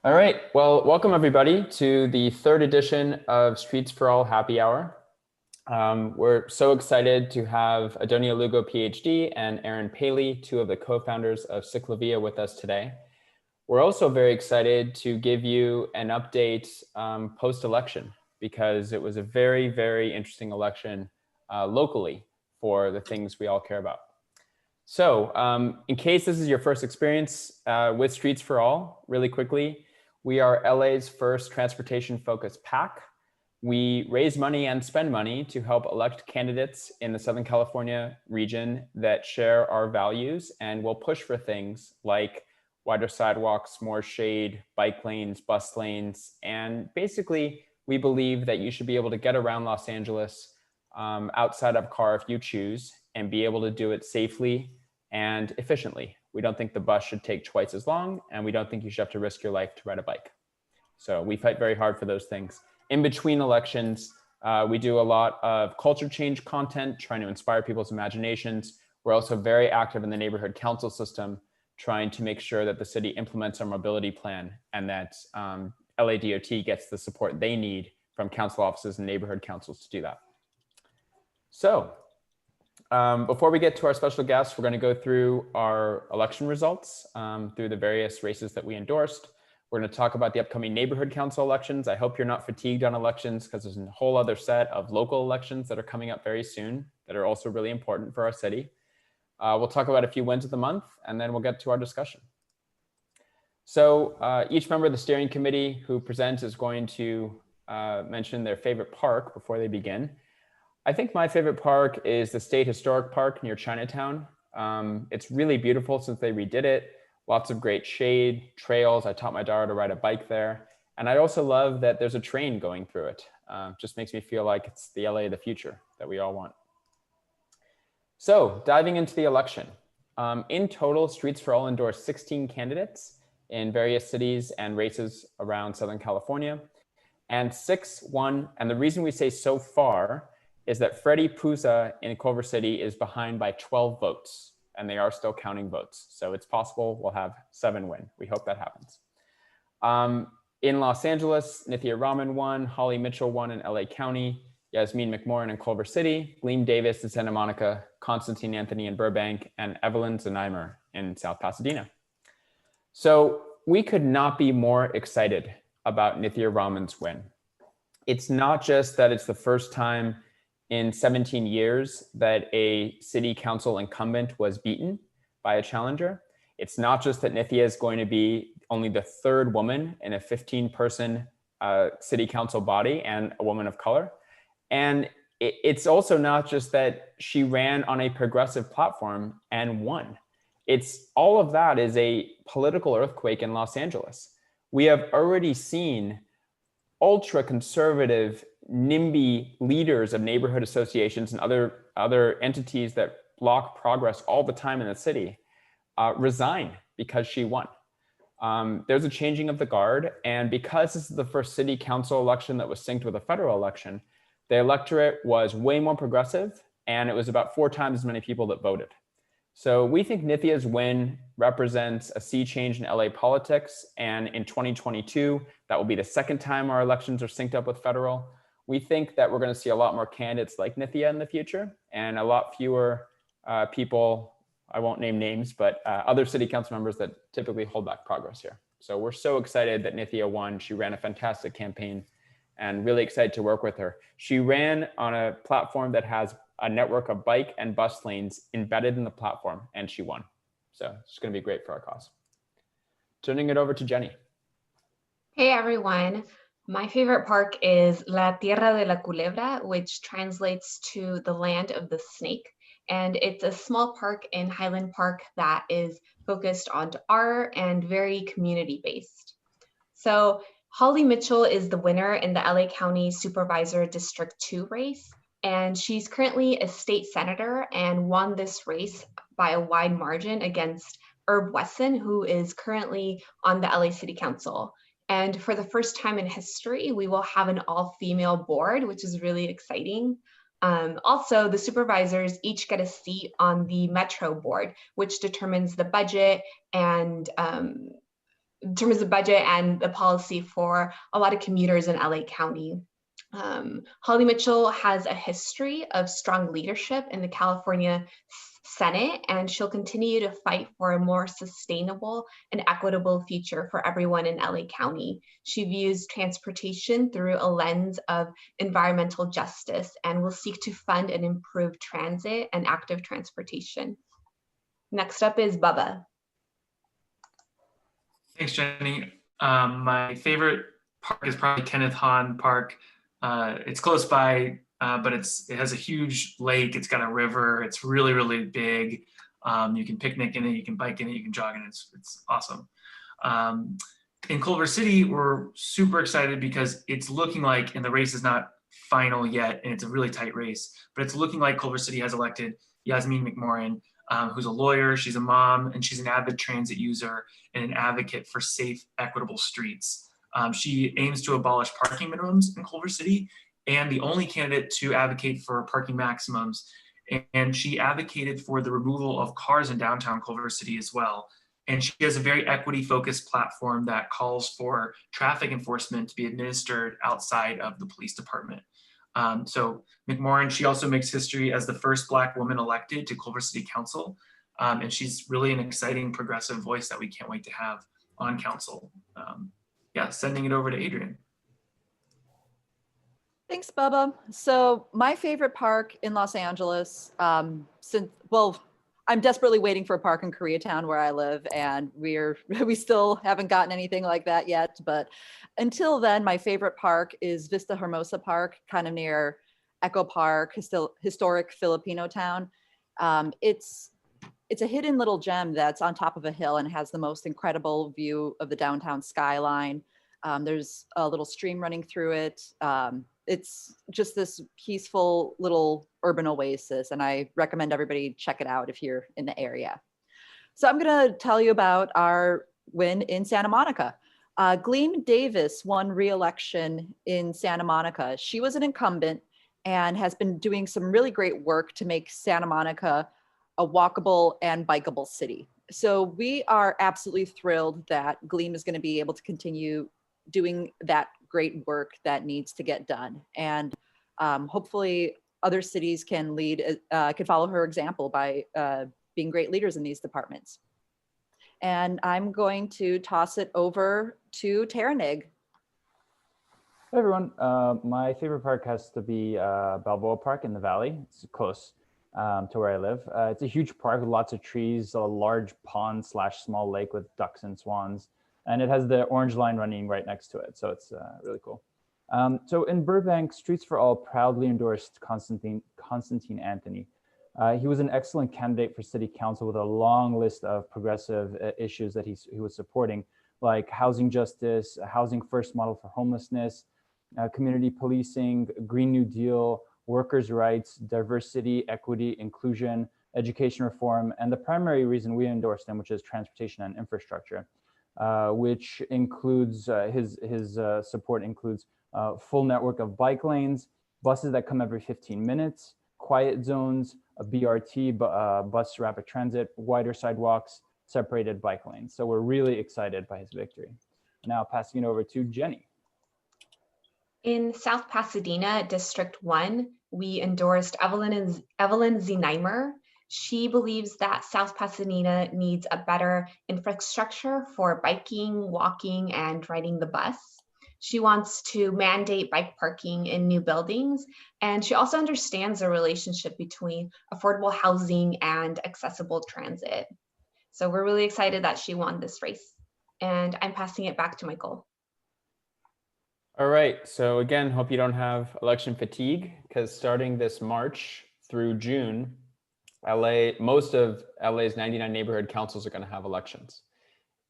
All right, well, welcome everybody to the third edition of Streets for All Happy Hour. We're so excited to have Adonia Lugo, PhD, and AARON Paley, two of the co-founders of CicLAvia, with us today. We're also very excited to give you an update post-election, because it was a very, very interesting election locally for the things we all care about. So in case this is your first experience with Streets for All, really quickly, we are LA's first transportation-focused PAC. We raise money and spend money to help elect candidates in the Southern California region that share our values, and will push for things like wider sidewalks, more shade, bike lanes, bus lanes. And basically, we believe that you should be able to get around Los Angeles outside of a car if you choose, and be able to do it safely and efficiently. We don't think the bus should take twice as long, and we don't think you should have to risk your life to ride a bike. So we fight very hard for those things. In between elections, we do a lot of culture change content, trying to inspire people's imaginations. We're also very active in the neighborhood council system, trying to make sure that the city implements our mobility plan, and that LA DOT gets the support they need from council offices and neighborhood councils to do that. So before we get to our special guests, we're going to go through our election results through the various races that we endorsed. We're going to talk about the upcoming neighborhood council elections. I hope you're not fatigued on elections, because there's a whole other set of local elections that are coming up very soon that are also really important for our city. We'll talk about a few wins of the month, and then we'll get to our discussion. So each member of the steering committee who presents is going to mention their favorite park before they begin. I think my favorite park is the State Historic Park near Chinatown. It's really beautiful since they redid it. Lots of great shade, trails. I taught my daughter to ride a bike there. And I also love that there's a train going through it. Just makes me feel like it's the LA of the future that we all want. So diving into the election. In total, Streets for All endorsed 16 candidates in various cities and races around Southern California. And 6 won. And the reason we say so far is that Freddie Puza in Culver City is behind by 12 votes, and they are still counting votes. So it's possible we'll have 7 win. We hope that happens. In Los Angeles, Nithya Raman won, Holly Mitchell won in LA County, Yasmin McMorrin in Culver City, Gleam Davis in Santa Monica, Constantine Anthony in Burbank, and Evelyn Zneimer in South Pasadena. So we could not be more excited about Nithya Raman's win. It's not just that it's the first time in 17 years that a city council incumbent was beaten by a challenger. It's not just that Nithya is going to be only the 3rd woman in a 15-person city council body and a woman of color. And it's also not just that she ran on a progressive platform and won. It's all of that is a political earthquake in Los Angeles. We have already seen ultra-conservative NIMBY leaders of neighborhood associations and other entities that block progress all the time in the city resign because she won. There's a changing of the guard, and because this is the first city council election that was synced with a federal election, the electorate was way more progressive, and it was about 4 times as many people that voted. So we think Nithya's win represents a sea change in LA politics, and in 2022, that will be the 2nd time our elections are synced up with federal. We think that we're going to see a lot more candidates like Nithya in the future, and a lot fewer people, I won't name names, but other city council members that typically hold back progress here. So we're so excited that Nithya won. She ran a fantastic campaign, and really excited to work with her. She ran on a platform that has a network of bike and bus lanes embedded in the platform, and she won. So it's going to be great for our cause. Turning it over to Jenny. Hey everyone. My favorite park is La Tierra de la Culebra, which translates to the land of the snake. And it's a small park in Highland Park that is focused on art and very community-based. So Holly Mitchell is the winner in the LA County Supervisor District 2 race. And she's currently a state senator and won this race by a wide margin against Herb Wesson, who is currently on the LA City Council. And for the first time in history, we will have an all-female board, which is really exciting. Also, the supervisors each get a seat on the Metro board, which determines the budget and in terms of budget and the policy for a lot of commuters in LA County. Holly Mitchell has a history of strong leadership in the California Senate, and she'll continue to fight for a more sustainable and equitable future for everyone in LA County. She views transportation through a lens of environmental justice and will seek to fund and improve transit and active transportation. Next up is Bubba. Thanks, Jenny. My favorite park is probably Kenneth Hahn Park. It's close by, but it has a huge lake. It's got a river. It's really, really big. You can picnic in it. You can bike in it. You can jog in it. It's awesome. In Culver City, we're super excited because it's looking like, and the race is not final yet, and it's a really tight race, but it's looking like Culver City has elected Yasmin McMorrin, who's a lawyer, she's a mom, and she's an avid transit user and an advocate for safe, equitable streets. She aims to abolish parking minimums in Culver City, and the only candidate to advocate for parking maximums. And she advocated for the removal of cars in downtown Culver City as well. And she has a very equity-focused platform that calls for traffic enforcement to be administered outside of the police department. So McMorrin, she also makes history as the first Black woman elected to Culver City Council. And she's really an exciting progressive voice that we can't wait to have on council. Yeah, sending it over to Adrian. Thanks, Bubba. So my favorite park in Los Angeles, I'm desperately waiting for a park in Koreatown where I live, and we still haven't gotten anything like that yet. But until then, my favorite park is Vista Hermosa Park, kind of near Echo Park, historic Filipino town. It's a hidden little gem that's on top of a hill and has the most incredible view of the downtown skyline. There's a little stream running through it. It's just this peaceful little urban oasis, and I recommend everybody check it out if you're in the area. So I'm going to tell you about our win in Santa Monica. Gleam Davis won re-election in Santa Monica. She was an incumbent and has been doing some really great work to make Santa Monica a walkable and bikeable city. So we are absolutely thrilled that Gleam is going to be able to continue doing that great work that needs to get done. And hopefully other cities can follow her example by being great leaders in these departments. And I'm going to toss it over to Taranig. Hey everyone, my favorite park has to be Balboa Park in the Valley. It's close to where I live. It's a huge park with lots of trees, a large pond / small lake with ducks and swans. And it has the orange line running right next to it. So it's really cool. So in Burbank, Streets for All proudly endorsed Constantine Anthony. He was an excellent candidate for city council with a long list of progressive issues that he was supporting, like housing justice, a housing first model for homelessness, community policing, Green New Deal, workers' rights, diversity, equity, inclusion, education reform, and the primary reason we endorsed him, which is transportation and infrastructure. Which includes his support includes full network of bike lanes, buses that come every 15 minutes, quiet zones, a BRT, bus rapid transit, wider sidewalks, separated bike lanes. So we're really excited by his victory. Now passing it over to Jenny. In South Pasadena, District 1, we endorsed Evelyn Zneimer. She believes that South Pasadena needs a better infrastructure for biking, walking, and riding the bus. She wants to mandate bike parking in new buildings, and she also understands the relationship between affordable housing and accessible transit. So we're really excited that she won this race. And I'm passing it back to Michael. All right, so again, hope you don't have election fatigue, because starting this March through June, most of LA's 99 neighborhood councils are going to have elections.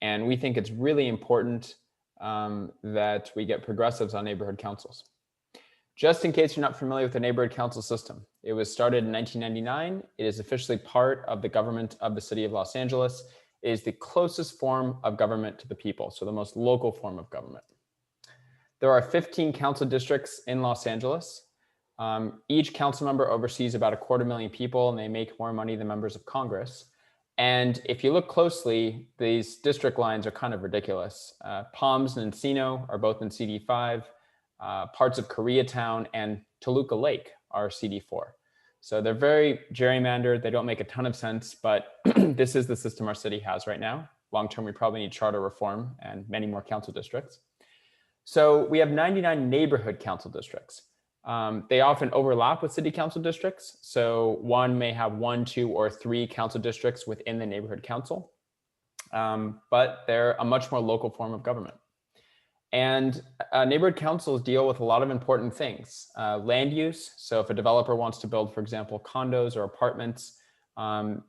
And we think it's really important that we get progressives on neighborhood councils. Just in case you're not familiar with the neighborhood council system, it was started in 1999. It is officially part of the government of the city of Los Angeles. It is the closest form of government to the people, so the most local form of government. There are 15 council districts in Los Angeles. Each council member oversees about 250,000 people, and they make more money than members of Congress. And if you look closely, these district lines are kind of ridiculous. Palms and Encino are both in CD5. Parts of Koreatown and Toluca Lake are CD4. So they're very gerrymandered. They don't make a ton of sense, but this is the system our city has right now. Long term, we probably need charter reform and many more council districts. So we have 99 neighborhood council districts. They often overlap with city council districts. So one may have 1, 2, or 3 council districts within the neighborhood council, but they're a much more local form of government. And neighborhood councils deal with a lot of important things. Land use. So if a developer wants to build, for example, condos or apartments,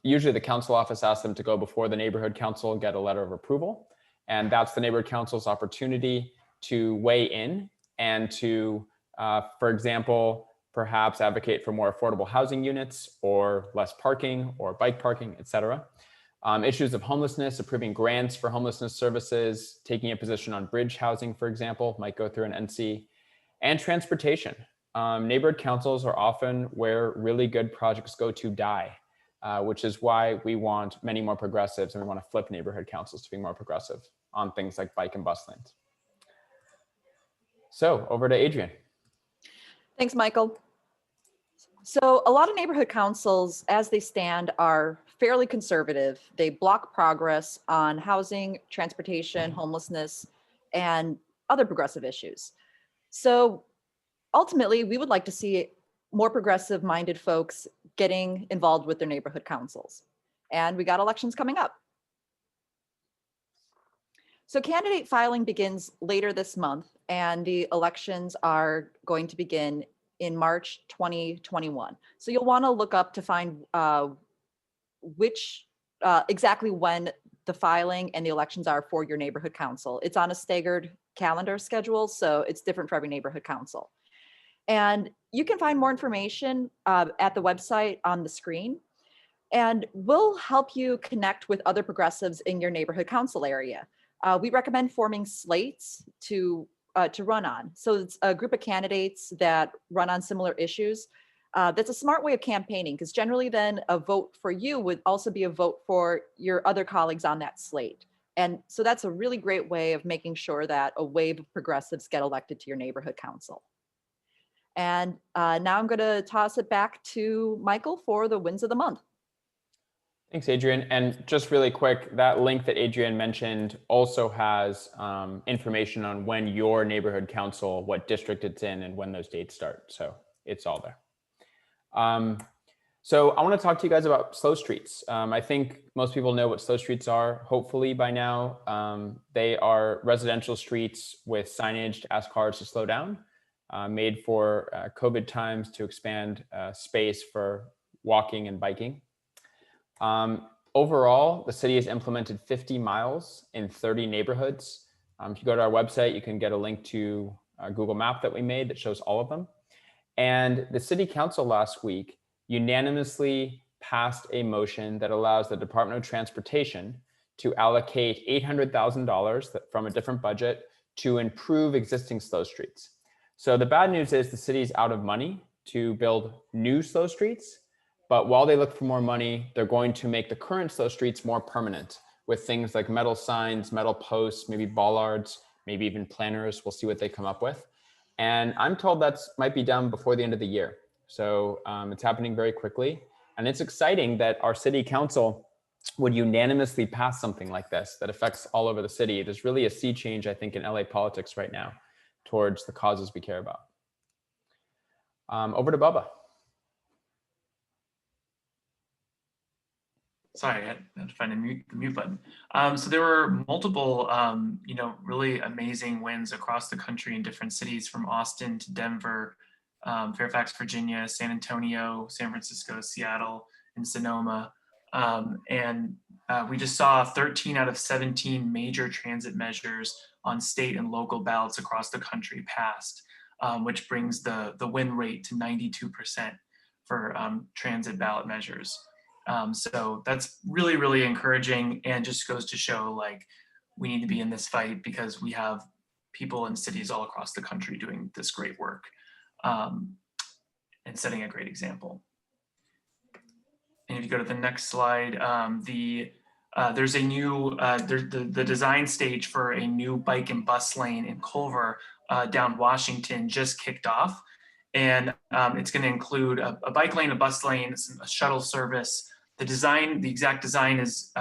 usually the council office asks them to go before the neighborhood council and get a letter of approval. And that's the neighborhood council's opportunity to weigh in and to, for example, perhaps advocate for more affordable housing units or less parking or bike parking, et cetera. Issues of homelessness, approving grants for homelessness services, taking a position on bridge housing, for example, might go through an NC, and transportation. Neighborhood councils are often where really good projects go to die, which is why we want many more progressives and we want to flip neighborhood councils to be more progressive on things like bike and bus lanes. So over to Adrienne. Thanks, Michael. So a lot of neighborhood councils, as they stand, are fairly conservative. They block progress on housing, transportation, homelessness, and other progressive issues. So ultimately, we would like to see more progressive-minded folks getting involved with their neighborhood councils. And we got elections coming up. So candidate filing begins later this month, and the elections are going to begin in March 2021. So you'll want to look up to find exactly when the filing and the elections are for your neighborhood council. It's on a staggered calendar schedule, so it's different for every neighborhood council. And you can find more information at the website on the screen. And we'll help you connect with other progressives in your neighborhood council area. We recommend forming slates to run on. So it's a group of candidates that run on similar issues. That's a smart way of campaigning, because generally then a vote for you would also be a vote for your other colleagues on that slate. And so that's a really great way of making sure that a wave of progressives get elected to your neighborhood council. And now I'm going to toss it back to Michael for the wins of the month. Thanks, Adrienne. And just really quick, that link that Adrienne mentioned also has information on when your neighborhood council, what district it's in, and when those dates start. So it's all there. So I want to talk to you guys about slow streets. I think most people know what slow streets are, hopefully by now. They are residential streets with signage to ask cars to slow down, made for COVID times to expand space for walking and biking. Overall, the city has implemented 50 miles in 30 neighborhoods. If you go to our website, you can get a link to a Google map that we made that shows all of them. And the city council last week unanimously passed a motion that allows the Department of Transportation to allocate $800,000 from a different budget to improve existing slow streets. So the bad news is the city's out of money to build new slow streets. But while they look for more money, they're going to make the current slow streets more permanent with things like metal signs, metal posts, maybe bollards, maybe even planners. We'll see what they come up with. And I'm told that might be done before the end of the year. So it's happening very quickly. And it's exciting that our city council would unanimously pass something like this that affects all over the city. There's really a sea change, I think, in LA politics right now towards the causes we care about. Over to Bubba. Sorry, I had to find the mute button. So there were multiple, really amazing wins across the country in different cities, from Austin to Denver, Fairfax, Virginia, San Antonio, San Francisco, Seattle, and Sonoma. We just saw 13 out of 17 major transit measures on state and local ballots across the country passed, which brings the win rate to 92% for transit ballot measures. So that's really, really encouraging, and just goes to show, like, we need to be in this fight because we have people in cities all across the country doing this great work and setting a great example. And if you go to the next slide, there's a new, the design stage for a new bike and bus lane in Culver down Washington just kicked off. And it's going to include a bike lane, a bus lane, a shuttle service. The exact design is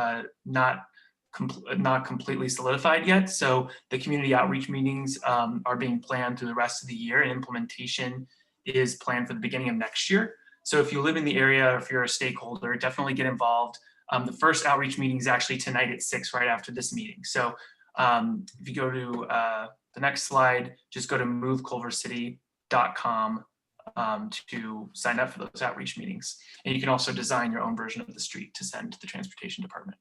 not completely solidified yet. So the community outreach meetings are being planned through the rest of the year, and implementation is planned for the beginning of next year. So if you live in the area, or if you're a stakeholder, definitely get involved. The first outreach meeting is actually tonight at 6, right after this meeting. So if you go to the next slide, just go to moveculvercity.com to sign up for those outreach meetings. And you can also design your own version of the street to send to the transportation department.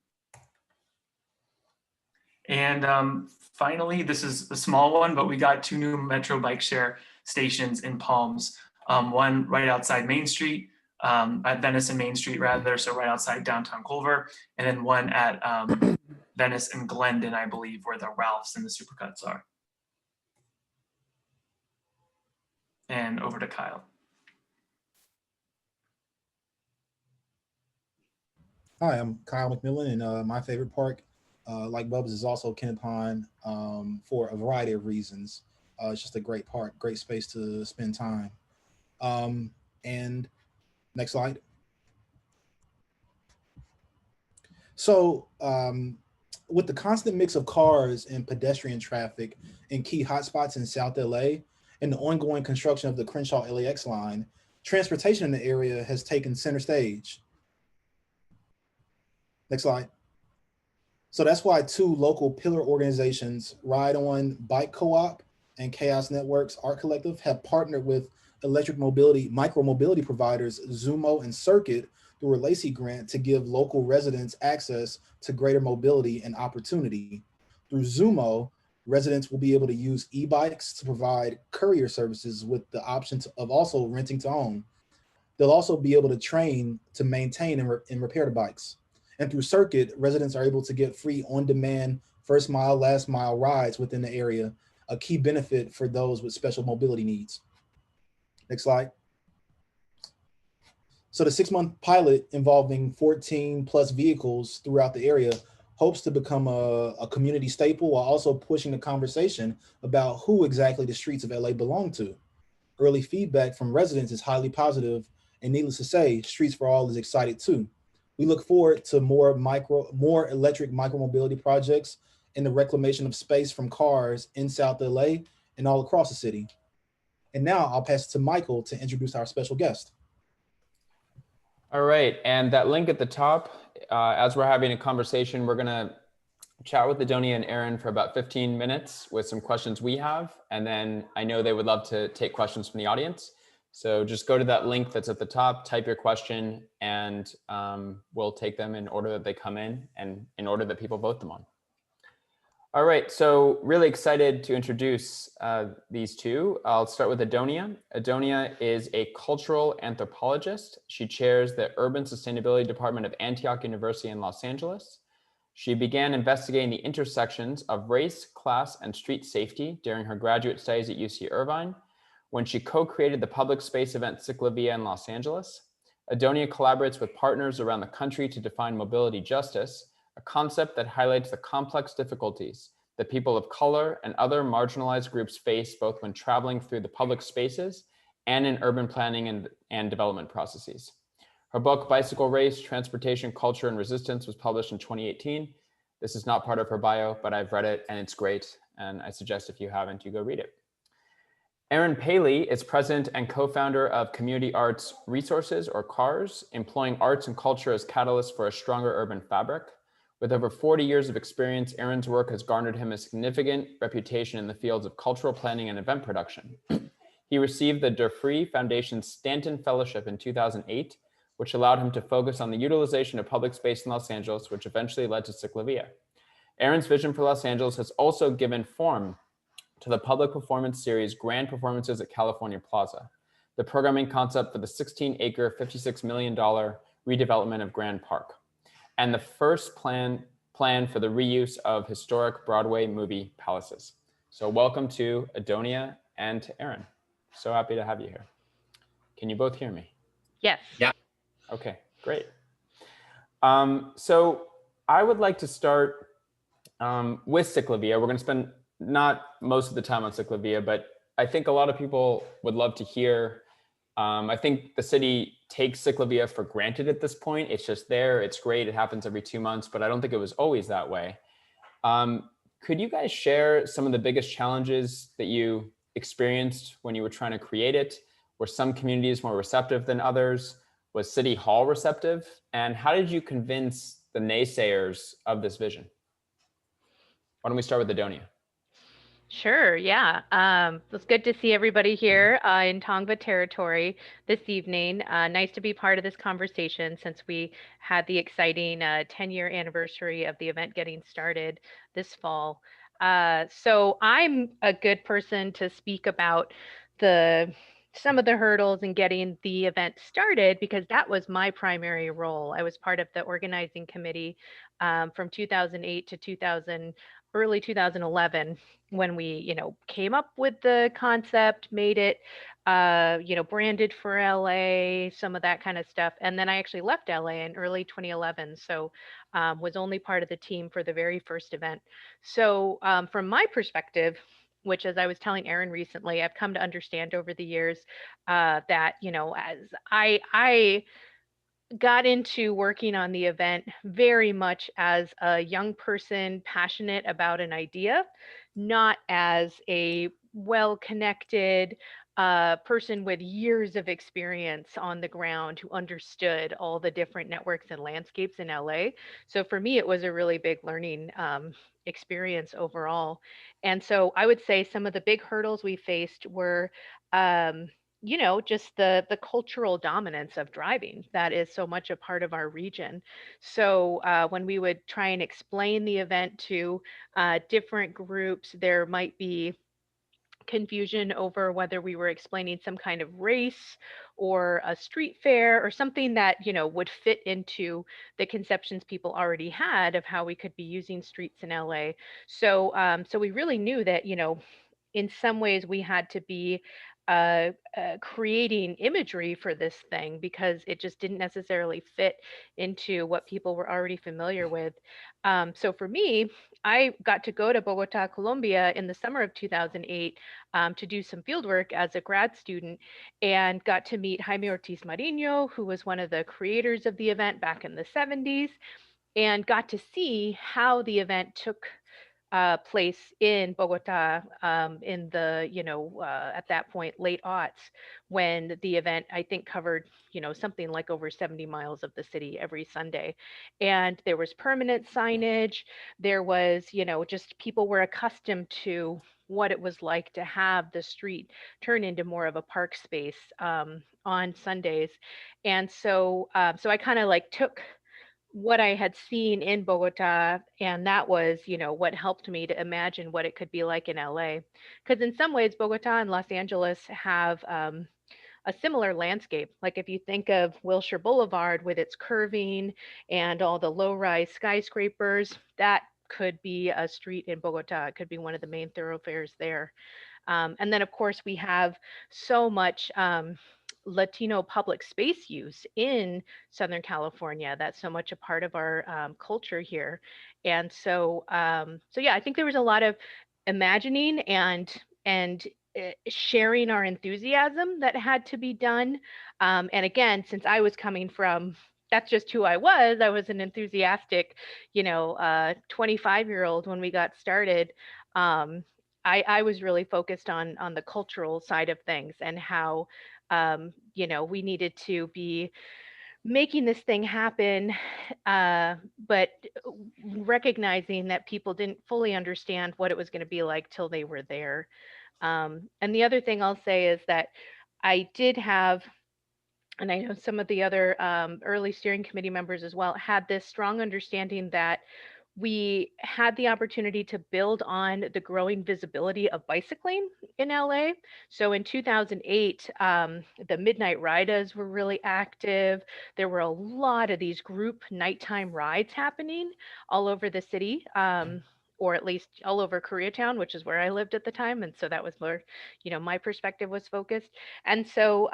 And finally, this is a small one, but we got 2 new Metro bike share stations in Palms. One right outside Main Street, at Venice and Main Street rather, so right outside downtown Culver, and then one at Venice and Glendon, I believe, where the Ralphs and the Supercuts are. And over to Kyle. Hi, I'm Kyle McMillan, and my favorite park, like Bubba's, is also Kenneth Hahn for a variety of reasons. It's just a great park, great space to spend time. And next slide. So with the constant mix of cars and pedestrian traffic in key hotspots in South LA and the ongoing construction of the Crenshaw LAX line, transportation in the area has taken center stage. Next slide. So that's why 2 local pillar organizations, Ride On Bike Co-op and Chaos Networks Art Collective, have partnered with electric mobility, micro-mobility providers Zumo and Circuit through a Lacey grant to give local residents access to greater mobility and opportunity. Through Zumo, residents will be able to use e-bikes to provide courier services with the option of also renting to own. They'll also be able to train to maintain and repair the bikes. And through Circuit, residents are able to get free on-demand first mile, last mile rides within the area, a key benefit for those with special mobility needs. Next slide. So the 6-month pilot involving 14 plus vehicles throughout the area hopes to become a community staple while also pushing the conversation about who exactly the streets of LA belong to. Early feedback from residents is highly positive, and needless to say, Streets for All is excited too. We look forward to more electric micromobility projects and the reclamation of space from cars in South LA and all across the city. And now I'll pass it to Michael to introduce our special guest. All right, and that link at the top, as we're having a conversation, we're gonna chat with Adonia and Aaron for about 15 minutes with some questions we have. And then I know they would love to take questions from the audience. So just go to that link that's at the top, type your question, and we'll take them in order that they come in and in order that people vote them on. All right, so really excited to introduce these 2. I'll start with Adonia. Adonia is a cultural anthropologist. She chairs the Urban Sustainability Department of Antioch University in Los Angeles. She began investigating the intersections of race, class, and street safety during her graduate studies at UC Irvine, when she co-created the public space event CicLAvia in Los Angeles. Adonia collaborates with partners around the country to define mobility justice, a concept that highlights the complex difficulties that people of color and other marginalized groups face both when traveling through the public spaces and in urban planning and development processes. Her book, Bicycle Race, Transportation, Culture, and Resistance, was published in 2018. This is not part of her bio, but I've read it and it's great. And I suggest if you haven't, you go read it. AARON Paley is president and co-founder of Community Arts Resources, or CARS, employing arts and culture as catalysts for a stronger urban fabric. With over 40 years of experience, Aaron's work has garnered him a significant reputation in the fields of cultural planning and event production. He received the Durfee Foundation's Stanton Fellowship in 2008, which allowed him to focus on the utilization of public space in Los Angeles, which eventually led to CicLAvia. Aaron's vision for Los Angeles has also given form to the public performance series Grand Performances at California Plaza, the programming concept for the 16-acre, $56 million redevelopment of Grand Park, and the first plan for the reuse of historic Broadway movie palaces. So welcome to Adonia and to Aaron. So happy to have you here. Can you both hear me? Yes. Yeah. Okay, great. So I would like to start with CicLAvia. We're going to spend not most of the time on CicLAvia, but I think a lot of people would love to hear. I think the city takes CicLAvia for granted at this point. It's just there. It's great. It happens every 2 months, but I don't think it was always that way. Could you guys share some of the biggest challenges that you experienced when you were trying to create it? Were some communities more receptive than others? Was City Hall receptive? And how did you convince the naysayers of this vision? Why don't we start with Adonia? Sure, yeah. It's good to see everybody here in Tongva territory this evening. Nice to be part of this conversation since we had the exciting 10-year anniversary of the event getting started this fall. So I'm a good person to speak about some of the hurdles in getting the event started because that was my primary role. I was part of the organizing committee from 2008 to early 2011 when we, came up with the concept, made it, branded for LA, some of that kind of stuff. And then I actually left LA in early 2011. So was only part of the team for the very first event. So from my perspective, which as I was telling Aaron recently, I've come to understand over the years that, as I got into working on the event very much as a young person passionate about an idea, not as a well-connected person with years of experience on the ground who understood all the different networks and landscapes in LA. So for me, it was a really big learning experience overall. And so I would say some of the big hurdles we faced were just the cultural dominance of driving that is so much a part of our region. So when we would try and explain the event to different groups, there might be confusion over whether we were explaining some kind of race or a street fair or something that would fit into the conceptions people already had of how we could be using streets in LA. So so we really knew that in some ways we had to be creating imagery for this thing because it just didn't necessarily fit into what people were already familiar with. So for me, I got to go to Bogota, Colombia in the summer of 2008 to do some field work as a grad student and got to meet Jaime Ortiz Mariño, who was one of the creators of the event back in the 70s, and got to see how the event took place in Bogota in the, at that point, late aughts, when the event, I think, covered, something like over 70 miles of the city every Sunday. And there was permanent signage. There was, just people were accustomed to what it was like to have the street turn into more of a park space on Sundays. And so, so I kind of like took what I had seen in Bogota, and that was, what helped me to imagine what it could be like in LA. Because in some ways, Bogota and Los Angeles have a similar landscape. Like if you think of Wilshire Boulevard with its curving and all the low-rise skyscrapers, that could be a street in Bogota. It could be one of the main thoroughfares there. And then, of course, we have so much Latino public space use in Southern California. That's so much a part of our culture here. And so, so yeah, I think there was a lot of imagining and sharing our enthusiasm that had to be done. And again, since I was coming from, that's just who I was. I was an enthusiastic, 25-year-old when we got started. I was really focused on the cultural side of things and how we needed to be making this thing happen, but recognizing that people didn't fully understand what it was going to be like till they were there. And the other thing I'll say is that I did have, and I know some of the other early steering committee members as well, had this strong understanding that we had the opportunity to build on the growing visibility of bicycling in LA. So in 2008, the Midnight Ridas were really active. There were a lot of these group nighttime rides happening all over the city. or at least all over Koreatown, which is where I lived at the time. And so that was where, my perspective was focused. And so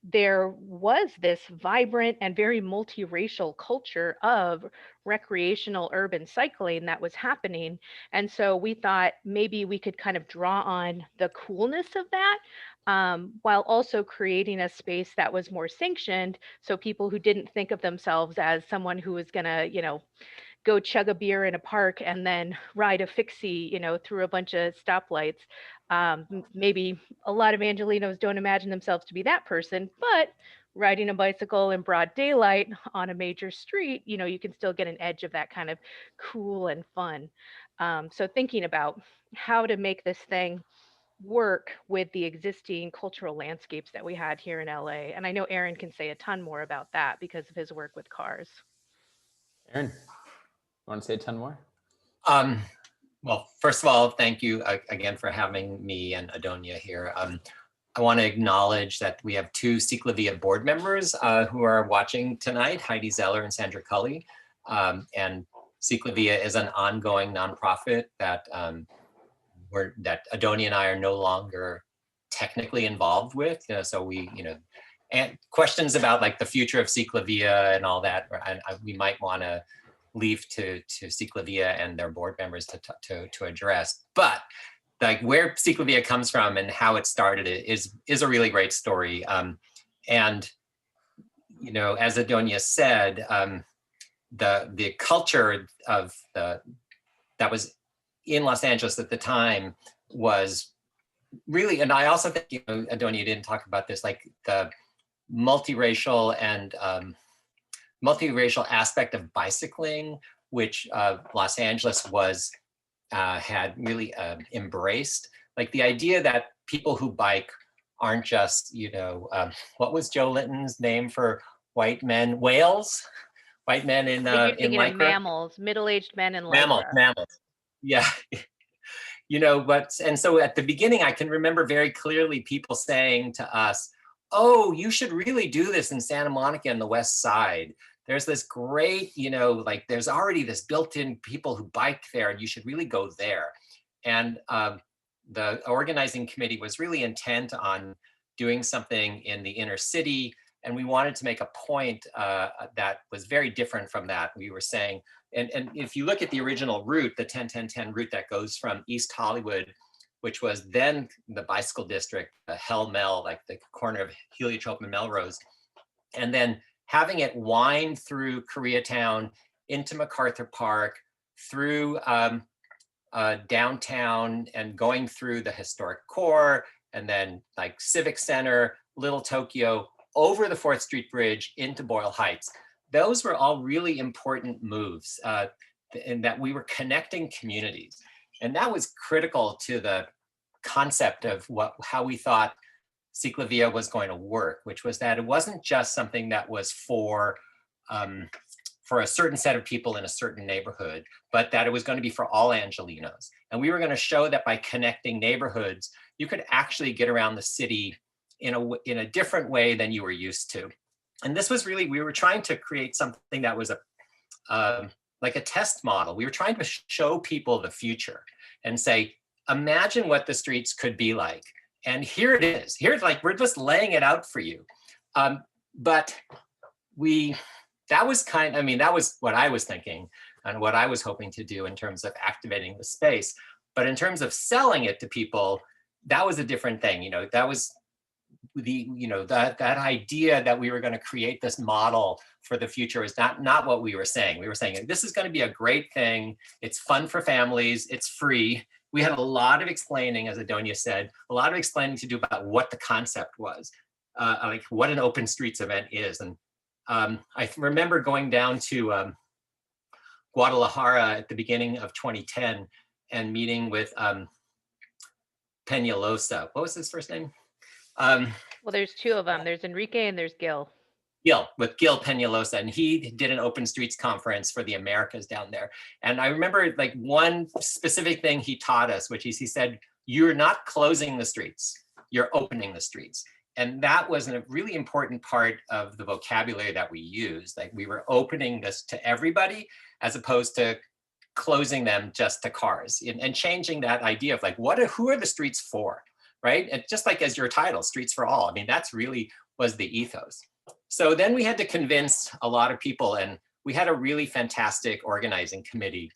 there was this vibrant and very multiracial culture of recreational urban cycling that was happening. And so we thought maybe we could kind of draw on the coolness of that, while also creating a space that was more sanctioned. So people who didn't think of themselves as someone who was going to, go chug a beer in a park and then ride a fixie, through a bunch of stoplights. Maybe a lot of Angelenos don't imagine themselves to be that person, but riding a bicycle in broad daylight on a major street, you can still get an edge of that kind of cool and fun. So thinking about how to make this thing work with the existing cultural landscapes that we had here in LA. And I know Aaron can say a ton more about that because of his work with cars. Aaron, want to say a ton more? Well, first of all, thank you again for having me and Adonia here. I want to acknowledge that we have two CicLAvia board members who are watching tonight, Heidi Zeller and Sandra Cully. And CicLAvia is an ongoing nonprofit that that Adonia and I are no longer technically involved with. So we, and questions about like the future of CicLAvia and all that, we might want to leave to CicLAvia and their board members to address. But like where CicLAvia comes from and how it started is a really great story. And as Adonia said, the culture of that was in Los Angeles at the time was really, and I also think, Adonia didn't talk about this, like the multiracial and multiracial aspect of bicycling, which Los Angeles had really embraced. Like the idea that people who bike aren't just, what was Joe Linton's name for white men? Whales? White men in You're thinking lycra? of mammals, middle-aged men in lycra. Mammals. Yeah. And so at the beginning, I can remember very clearly people saying to us, oh, you should really do this in Santa Monica and the West Side. There's this great, like there's already this built-in people who bike there and you should really go there. And the organizing committee was really intent on doing something in the inner city. And we wanted to make a point that was very different from that. We were saying, and if you look at the original route, the 10-10-10 route that goes from East Hollywood, which was then the bicycle district, the Hell Mel, like the corner of Heliotrope and Melrose, and then having it wind through Koreatown into MacArthur Park, through downtown and going through the historic core, and then like Civic Center, Little Tokyo, over the 4th Street Bridge into Boyle Heights. Those were all really important moves in that we were connecting communities. And that was critical to the concept of how we thought CicLAvia was going to work, which was that it wasn't just something that was for a certain set of people in a certain neighborhood, but that it was going to be for all Angelenos. And we were going to show that by connecting neighborhoods, you could actually get around the city in a different way than you were used to. And this was really, we were trying to create something that was like a test model. We were trying to show people the future and say, imagine what the streets could be like. And here it is. Here's like, we're just laying it out for you. But that was what I was thinking and what I was hoping to do in terms of activating the space. But in terms of selling it to people, that was a different thing. That was that idea that we were going to create this model for the future is not what we were saying. We were saying, this is going to be a great thing. It's fun for families. It's free. We had a lot of explaining, as Adonia said, a lot of explaining to do about what the concept was, like what an open streets event is. And I remember going down to Guadalajara at the beginning of 2010 and meeting with Peñalosa. What was his first name? Well, there's two of them. There's Enrique and there's Gil. With Gil Peñalosa, and he did an open streets conference for the Americas down there. And I remember like one specific thing he taught us, which is he said, you're not closing the streets, you're opening the streets. And that was a really important part of the vocabulary that we used. Like we were opening this to everybody, as opposed to closing them just to cars and changing that idea of like, who are the streets for, right? And just like as your title, Streets for All, I mean, that's really was the ethos. So then we had to convince a lot of people, and we had a really fantastic organizing committee.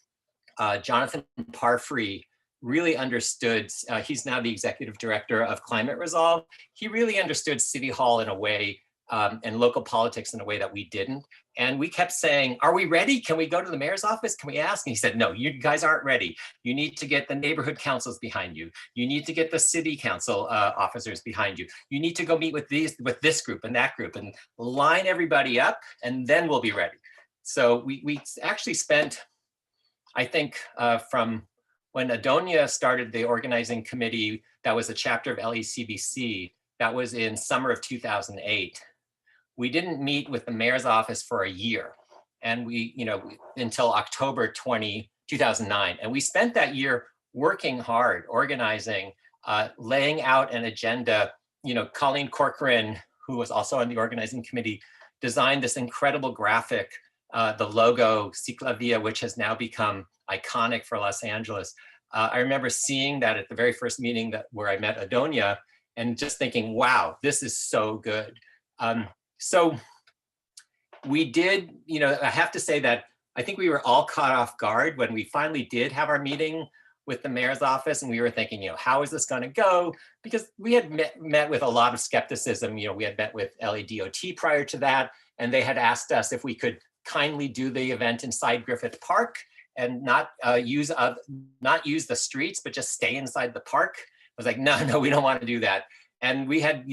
Jonathan Parfrey really understood, he's now the executive director of Climate Resolve. He really understood City Hall in a way, and local politics in a way that we didn't. And we kept saying, are we ready? Can we go to the mayor's office? Can we ask? And he said, no, you guys aren't ready. You need to get the neighborhood councils behind you. You need to get the city council officers behind you. You need to go meet with this group and that group and line everybody up, and then we'll be ready. So we actually spent, I think, from when Adonia started the organizing committee, that was a chapter of LECBC, that was in summer of 2008. We didn't meet with the mayor's office for a year, and until October 2009. And we spent that year working hard, organizing, laying out an agenda. Colleen Corcoran, who was also on the organizing committee, designed this incredible graphic, the logo, CicLAvia, which has now become iconic for Los Angeles. I remember seeing that at the very first meeting where I met Adonia, and just thinking, wow, this is so good. So we did, I have to say that I think we were all caught off guard when we finally did have our meeting with the mayor's office, and we were thinking, how is this going to go? Because we had met with a lot of skepticism. We had met with LADOT prior to that, and they had asked us if we could kindly do the event inside Griffith Park and not use the streets, but just stay inside the park. I was like, no, we don't want to do that. And we had,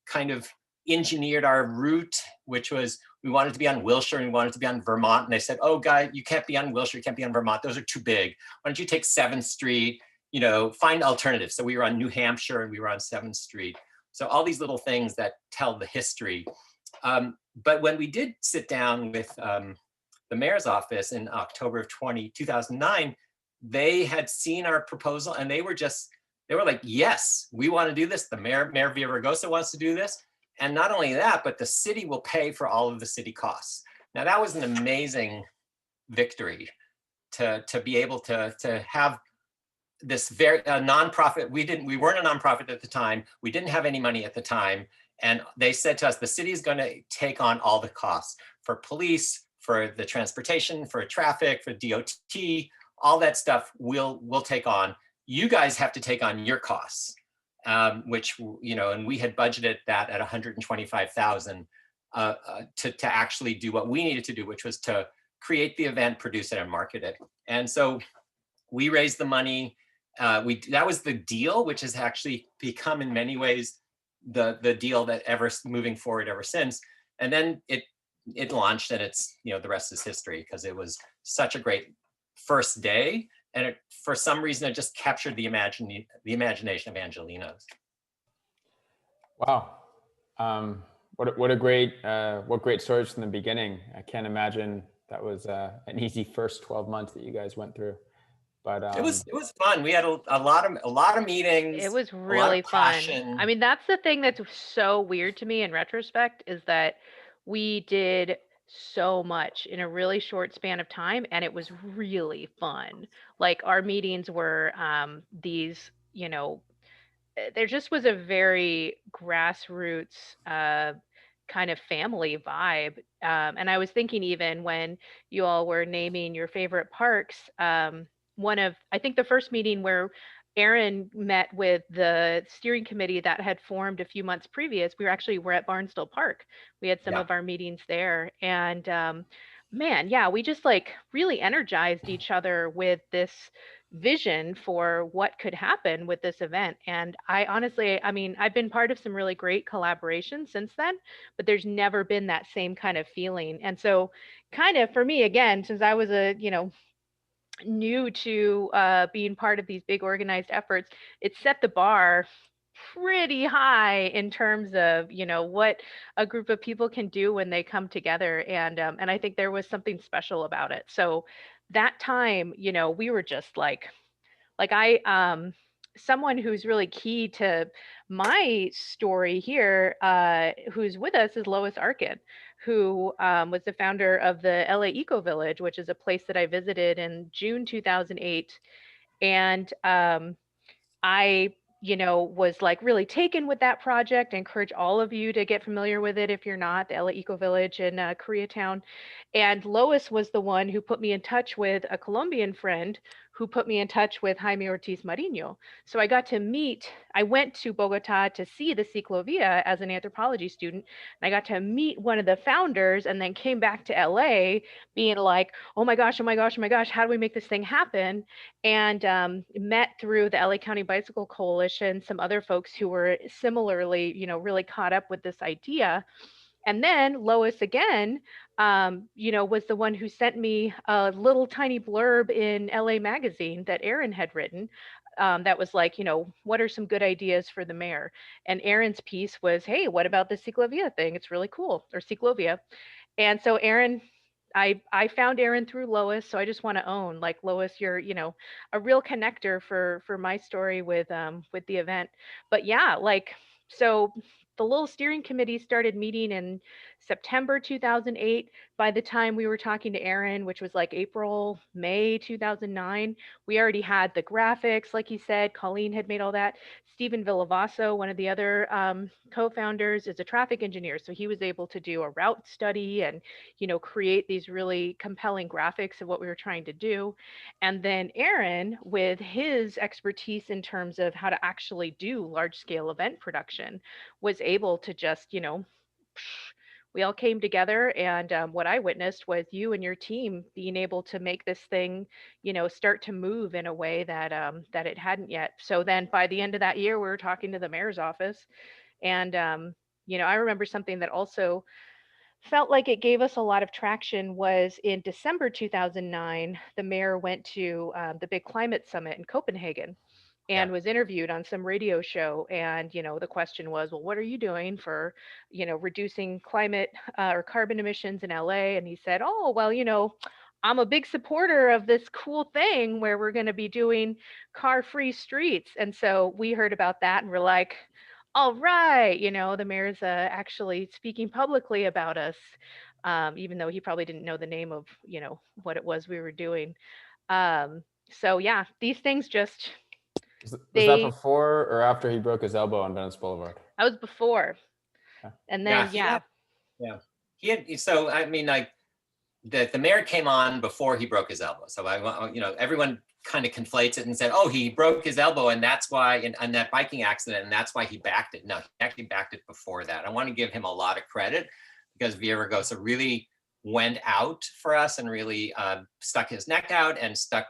kind of engineered our route, which was, we wanted to be on Wilshire and we wanted to be on Vermont. And they said, oh, guy, you can't be on Wilshire, you can't be on Vermont. Those are too big. Why don't you take 7th Street, find alternatives. So we were on New Hampshire and we were on 7th Street. So all these little things that tell the history. But when we did sit down with the mayor's office in October of 2009, they had seen our proposal and they were like, yes, we want to do this. The Mayor Villaraigosa wants to do this. And not only that, but the city will pay for all of the city costs. Now that was an amazing victory to be able to have this very nonprofit. We weren't a nonprofit at the time. We didn't have any money at the time. And they said to us, the city is going to take on all the costs for police, for the transportation, for traffic, for DOT, all that stuff we'll take on. You guys have to take on your costs. Which, and we had budgeted that at $125,000 to actually do what we needed to do, which was to create the event, produce it, and market it. And so we raised the money. That was the deal, which has actually become in many ways the deal that moving forward ever since. And then it launched, and it's, the rest is history, because it was such a great first day. And for some reason, it just captured the imagination of Angelenos. Wow, what great stories from the beginning. I can't imagine that was an easy first 12 months that you guys went through. But it was fun. We had a lot of meetings. It was really fun. I mean, that's the thing that's so weird to me in retrospect, is that we did so much in a really short span of time, and it was really fun. Like, our meetings were there just was a very grassroots kind of family vibe. And I was thinking, even when you all were naming your favorite parks, I think the first meeting where Aaron met with the steering committee that had formed a few months previous, we were at Barnsdall Park. We had some of our meetings there, and man, yeah, we just really energized each other with this vision for what could happen with this event. And I honestly, I've been part of some really great collaborations since then, but there's never been that same kind of feeling. And so, kind of for me, again, since I was new to being part of these big organized efforts, it set the bar pretty high in terms of what a group of people can do when they come together, and I think there was something special about it. So that time, we were just someone who's really key to my story here, who's with us, is Lois Arkin, who was the founder of the LA Eco Village, which is a place that I visited in June 2008. And I, was like really taken with that project. I encourage all of you to get familiar with it if you're not, the LA Eco Village in Koreatown. And Lois was the one who put me in touch with a Colombian friend who put me in touch with Jaime Ortiz Mariño. So I went to Bogota to see the CicLAvia as an anthropology student. And I got to meet one of the founders and then came back to LA being like, oh my gosh, how do we make this thing happen? And met through the LA County Bicycle Coalition, some other folks who were similarly, really caught up with this idea. And then Lois again, was the one who sent me a little tiny blurb in LA Magazine that AARON had written. That was like, what are some good ideas for the mayor? And AARON's piece was, hey, what about the CicLAvia thing? It's really cool, or CicLAvia. And so AARON, I found AARON through Lois, so I just want to own, like, Lois, you're, a real connector for my story with the event. But yeah, like, so the little steering committee started meeting in September 2008. By the time we were talking to AARON, which was like April, May 2009, we already had the graphics, like he said. Colleen had made all that. Stephen Villavaso, one of the other co-founders, is a traffic engineer, so he was able to do a route study and create these really compelling graphics of what we were trying to do. And then AARON, with his expertise in terms of how to actually do large-scale event production, was able to just, we all came together, and what I witnessed was you and your team being able to make this thing, start to move in a way that that it hadn't yet. So then by the end of that year, we were talking to the mayor's office, and I remember something that also felt like it gave us a lot of traction was in December 2009, the mayor went to the big climate summit in Copenhagen and was interviewed on some radio show. And, the question was, well, what are you doing for, reducing climate or carbon emissions in LA? And he said, oh, well, I'm a big supporter of this cool thing where we're going to be doing car-free streets. And so we heard about that and we're like, all right, the mayor's actually speaking publicly about us, even though he probably didn't know the name of, what it was we were doing. So yeah, these things just, Was that before or after he broke his elbow on Venice Boulevard? That was before. And then, He had, so, I mean, like, the mayor came on before he broke his elbow. So everyone kind of conflates it and said, oh, he broke his elbow and that's why, in that biking accident, and that's why he backed it. No, he actually backed it before that. I want to give him a lot of credit because Villaraigosa really went out for us and really stuck his neck out and stuck,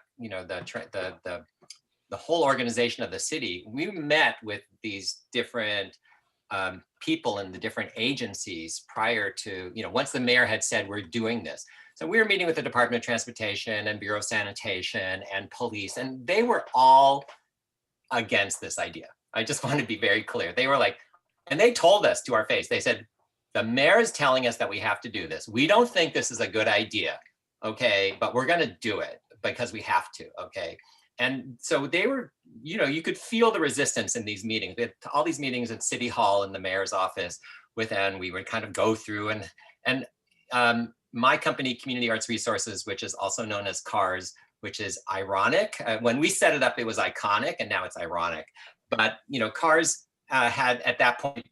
the whole organization of the city. We met with these different people in the different agencies prior to, once the mayor had said, we're doing this. So we were meeting with the Department of Transportation and Bureau of Sanitation and police, and they were all against this idea. I just want to be very clear. They were like, and they told us to our face, they said, the mayor is telling us that we have to do this. We don't think this is a good idea, okay, but we're gonna do it because we have to, okay? And so they were, you could feel the resistance in these meetings. All these meetings at City Hall in the mayor's office with, and we would kind of go through and my company, Community Arts Resources, which is also known as CARS, which is ironic. When we set it up, it was iconic, and now it's ironic. But CARS had at that point,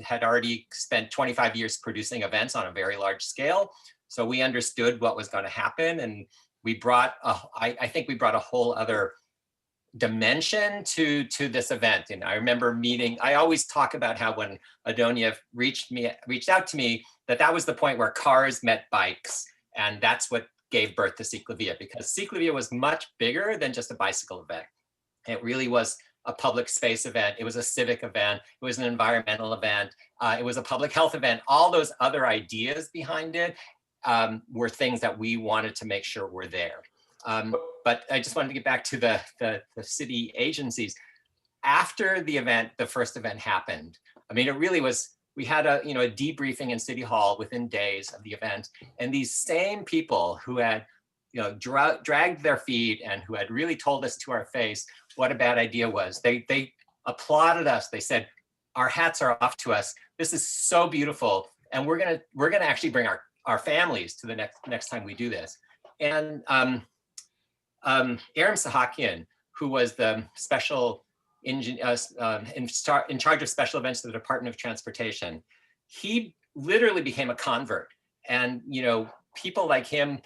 had already spent 25 years producing events on a very large scale. So we understood what was going to happen, and we brought, I think we brought a whole other dimension to this event. And I remember meeting, I always talk about how when Adonia reached out to me, that was the point where cars met bikes. And that's what gave birth to CicLAvia, because CicLAvia was much bigger than just a bicycle event. It really was a public space event. It was a civic event. It was an environmental event. It was a public health event. All those other ideas behind it were things that we wanted to make sure were there. But I just wanted to get back to the city agencies. After the event, the first event happened. I mean, it really was, we had a debriefing in City Hall within days of the event. And these same people who had dragged their feet and who had really told us to our face what a bad idea was, they applauded us. They said, our hats are off to us. This is so beautiful. and we're gonna actually bring our families to the next time we do this. And Aram Sahakian, who was the special engineer in charge of special events at the Department of Transportation, he literally became a convert. And people like him,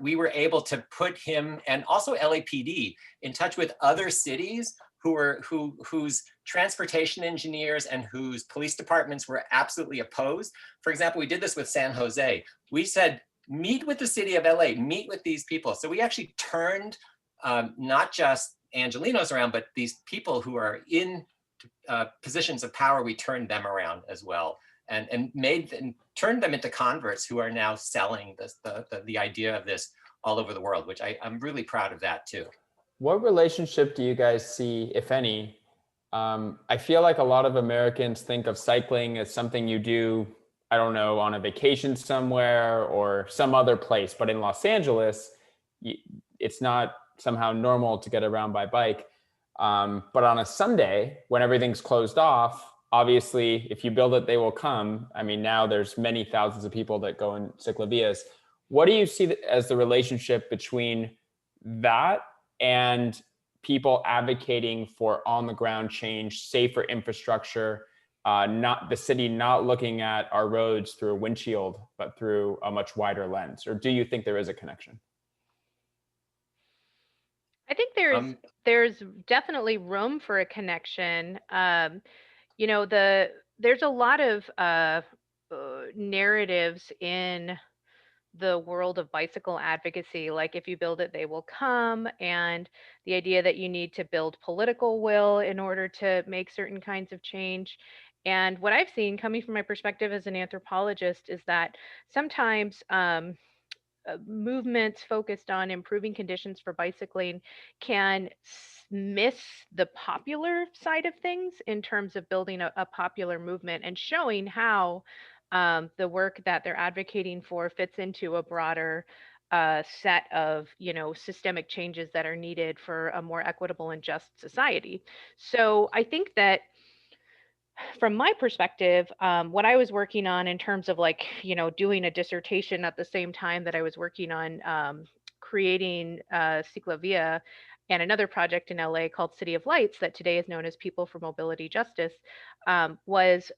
we were able to put him and also LAPD in touch with other cities whose transportation engineers and whose police departments were absolutely opposed. For example, we did this with San Jose. We said, meet with the city of LA, meet with these people. So we actually turned not just Angelenos around, but these people who are in positions of power, we turned them around as well, and turned them into converts who are now selling the idea of this all over the world, which I'm really proud of that too. What relationship do you guys see, if any? I feel like a lot of Americans think of cycling as something you do, I don't know, on a vacation somewhere or some other place, but in Los Angeles, it's not somehow normal to get around by bike. But on a Sunday, when everything's closed off, obviously, if you build it, they will come. I mean, now there's many thousands of people that go in CicLAvias. What do you see as the relationship between that and people advocating for on-the-ground change, safer infrastructure, not the city not looking at our roads through a windshield, but through a much wider lens? Or do you think there is a connection? I think there's definitely room for a connection. There's a lot of narratives in the world of bicycle advocacy, like if you build it, they will come, and the idea that you need to build political will in order to make certain kinds of change. And what I've seen, coming from my perspective as an anthropologist, is that sometimes movements focused on improving conditions for bicycling can miss the popular side of things in terms of building a popular movement and showing how the work that they're advocating for fits into a broader set of systemic changes that are needed for a more equitable and just society. So I think that from my perspective, what I was working on in terms of doing a dissertation at the same time that I was working on creating CicLAvia and another project in LA called City of Lights that today is known as People for Mobility Justice, was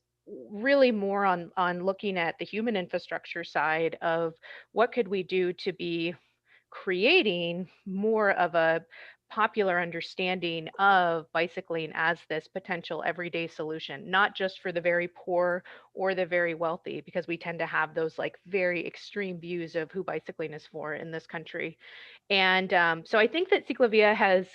really more on looking at the human infrastructure side of what could we do to be creating more of a popular understanding of bicycling as this potential everyday solution, not just for the very poor or the very wealthy, because we tend to have those very extreme views of who bicycling is for in this country. And so I think that CicLAvia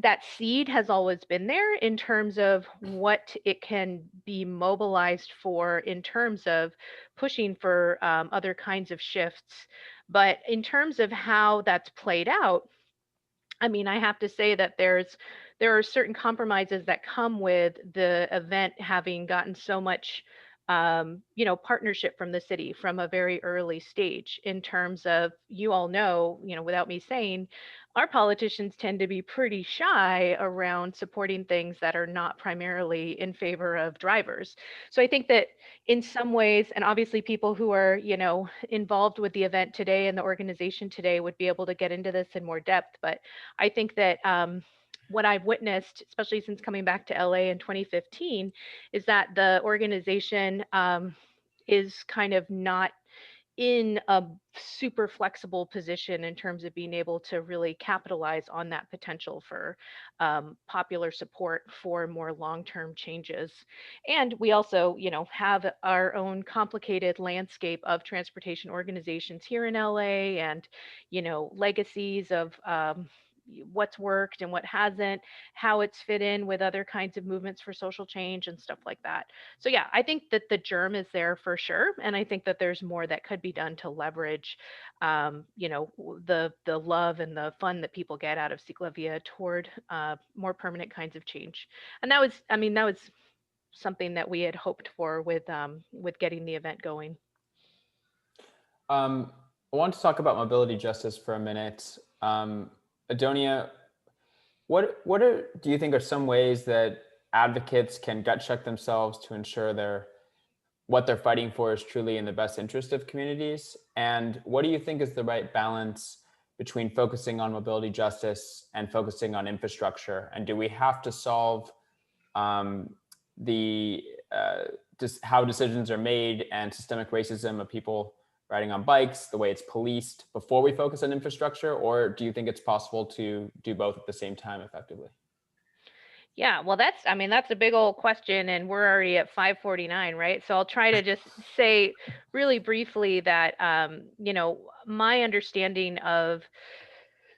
that seed has always been there in terms of what it can be mobilized for in terms of pushing for other kinds of shifts. But in terms of how that's played out, I mean, I have to say that there are certain compromises that come with the event having gotten so much partnership from the city from a very early stage, in terms of, you all know, without me saying, our politicians tend to be pretty shy around supporting things that are not primarily in favor of drivers. So I think that in some ways, and obviously people who are, involved with the event today and the organization today would be able to get into this in more depth, but I think that what I've witnessed, especially since coming back to LA in 2015, is that the organization is kind of not in a super flexible position in terms of being able to really capitalize on that potential for popular support for more long-term changes. And we also, have our own complicated landscape of transportation organizations here in LA, and, legacies of what's worked and what hasn't, how it's fit in with other kinds of movements for social change and stuff like that. So yeah, I think that the germ is there for sure. And I think that there's more that could be done to leverage, the love and the fun that people get out of CicLAvia toward more permanent kinds of change. And that was something that we had hoped for with getting the event going. I want to talk about mobility justice for a minute. Adonia, do you think are some ways that advocates can gut check themselves to ensure they're what they're fighting for is truly in the best interest of communities? And what do you think is the right balance between focusing on mobility justice and focusing on infrastructure? And do we have to solve just how decisions are made and systemic racism of people riding on bikes, the way it's policed, before we focus on infrastructure? Or do you think it's possible to do both at the same time effectively? Yeah, well, that's a big old question, and we're already at 5:49, right? So I'll try to just say really briefly that, my understanding of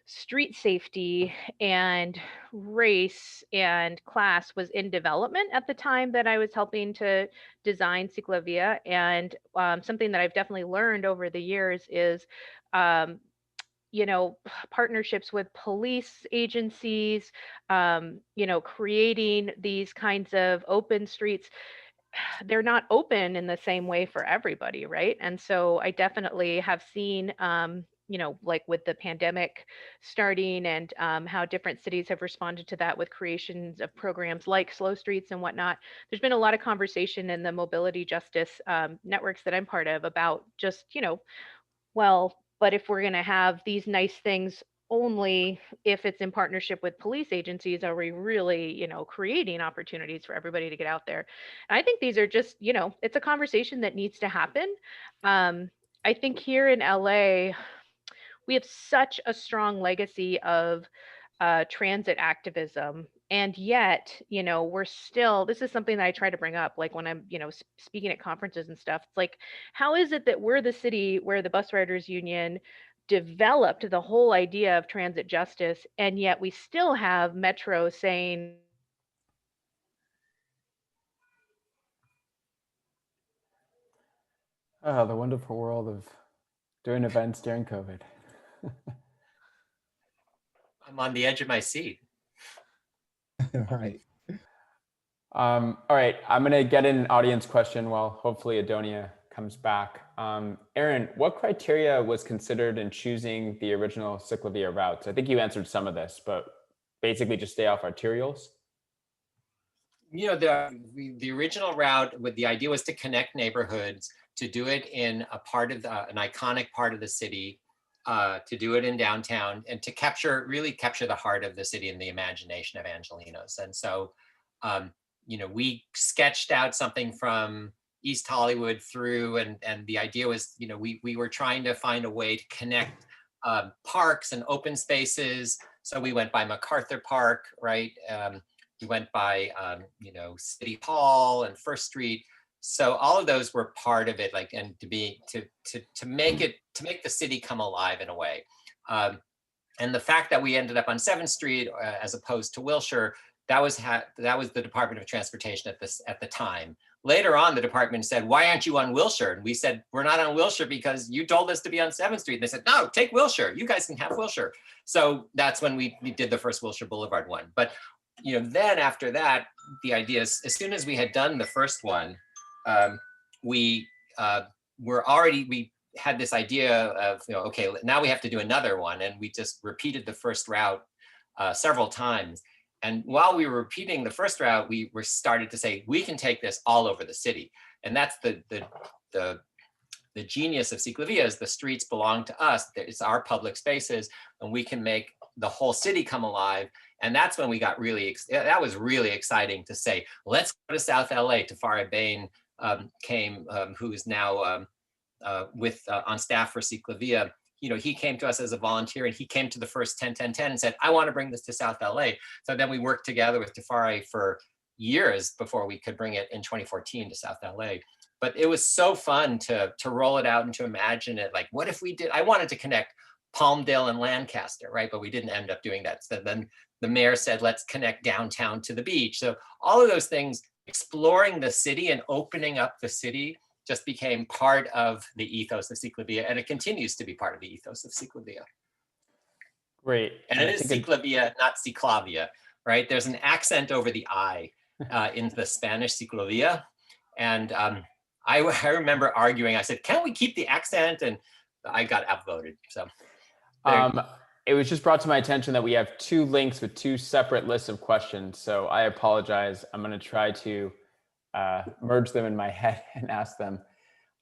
street safety and race and class was in development at the time that I was helping to design CicLAvia. And something that I've definitely learned over the years is, um, partnerships with police agencies, creating these kinds of open streets. They're not open in the same way for everybody, right? And so I definitely have seen, like with the pandemic starting and how different cities have responded to that with creations of programs like Slow Streets and whatnot. There's been a lot of conversation in the mobility justice networks that I'm part of about just, well, but if we're going to have these nice things only if it's in partnership with police agencies, are we really, creating opportunities for everybody to get out there? And I think these are just, it's a conversation that needs to happen. I think here in LA, we have such a strong legacy of transit activism. And yet, we're still, this is something that I try to bring up, like when I'm, speaking at conferences and stuff. It's like, how is it that we're the city where the bus riders union developed the whole idea of transit justice, and yet we still have Metro saying, Oh, the wonderful world of doing events during COVID. I'm on the edge of my seat. Right. All right, I'm going to get an audience question while hopefully Adonia comes back. Aaron, what criteria was considered in choosing the original CicLAvia routes? I think you answered some of this, but basically just stay off arterials. The original route, with the idea was to connect neighborhoods, to do it in a part of an iconic part of the city, to do it in downtown, and to really capture the heart of the city and the imagination of Angelenos. And so, we sketched out something from East Hollywood through, and the idea was, we were trying to find a way to connect parks and open spaces. So we went by MacArthur Park, right? We went by, City Hall and First Street. So all of those were part of it, like, and to make the city come alive in a way. And the fact that we ended up on 7th Street as opposed to Wilshire, that was the Department of Transportation at the time. Later on, the department said, "Why aren't you on Wilshire?" And we said, "We're not on Wilshire because you told us to be on 7th Street." And they said, "No, take Wilshire. You guys can have Wilshire." So that's when we did the first Wilshire Boulevard one. But then after that, the idea is, as soon as we had done the first one, we had this idea of, okay, now we have to do another one. And we just repeated the first route several times. And while we were repeating the first route, we were started to say, we can take this all over the city. And that's the genius of CicLAvia, is the streets belong to us. It's our public spaces, and we can make the whole city come alive. And that's when we got that was really exciting to say, let's go to South LA. Tafari Bain came, who is now on staff for CicLAvia. He came to us as a volunteer, and he came to the first 10-10-10 and said, I want to bring this to South LA. So then we worked together with Tafari for years before we could bring it in 2014 to South LA. But it was so fun to roll it out and to imagine it. Like, what if we did? I wanted to connect Palmdale and Lancaster, right? But we didn't end up doing that. So then the mayor said, let's connect downtown to the beach. So all of those things, exploring the city and opening up the city, just became part of the ethos of CicLAvia, and it continues to be part of the ethos of CicLAvia. Great. And it is CicLAvia, not CicLAvia, right? There's an accent over the I in the Spanish CicLAvia. And I remember arguing, I said, can't we keep the accent? And I got outvoted, so. It was just brought to my attention that we have 2 links with 2 separate lists of questions. So I apologize. I'm going to try to merge them in my head and ask them.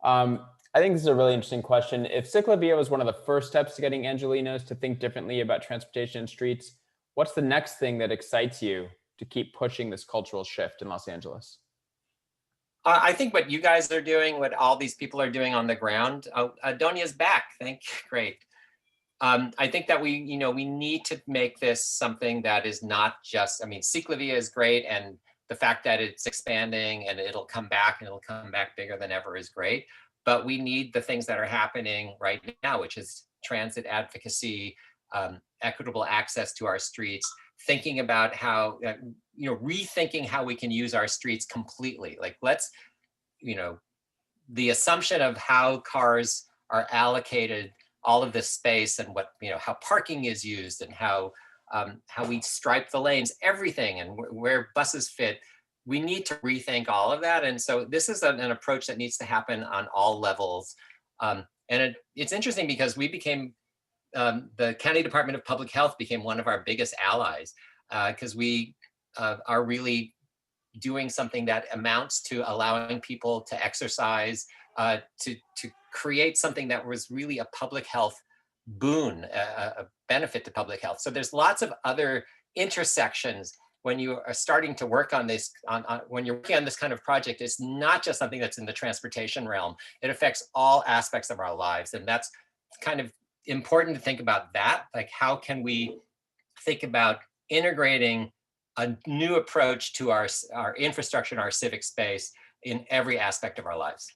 I think this is a really interesting question. If CicLAvia was one of the first steps to getting Angelinos to think differently about transportation and streets, what's the next thing that excites you to keep pushing this cultural shift in Los Angeles? I think what you guys are doing, what all these people are doing on the ground, Adonia's back. Great. I think that we need to make this something that is not just, I mean, CicLAvia is great, and the fact that it's expanding and it'll come back and it'll come back bigger than ever is great. But we need the things that are happening right now, which is transit advocacy, equitable access to our streets, thinking about how, rethinking how we can use our streets completely. Like, let's, the assumption of how cars are allocated all of this space and what, how parking is used and how we stripe the lanes, everything, and where buses fit. We need to rethink all of that. And so this is an approach that needs to happen on all levels. And it's interesting because we became, the County Department of Public Health became one of our biggest allies, because we are really doing something that amounts to allowing people to exercise, to create something that was really a public health boon, a benefit to public health. So there's lots of other intersections when you are starting to work on this, when you're working on this kind of project. It's not just something that's in the transportation realm. It affects all aspects of our lives. And that's kind of important to think about that. Like, how can we think about integrating a new approach to our infrastructure and our civic space in every aspect of our lives?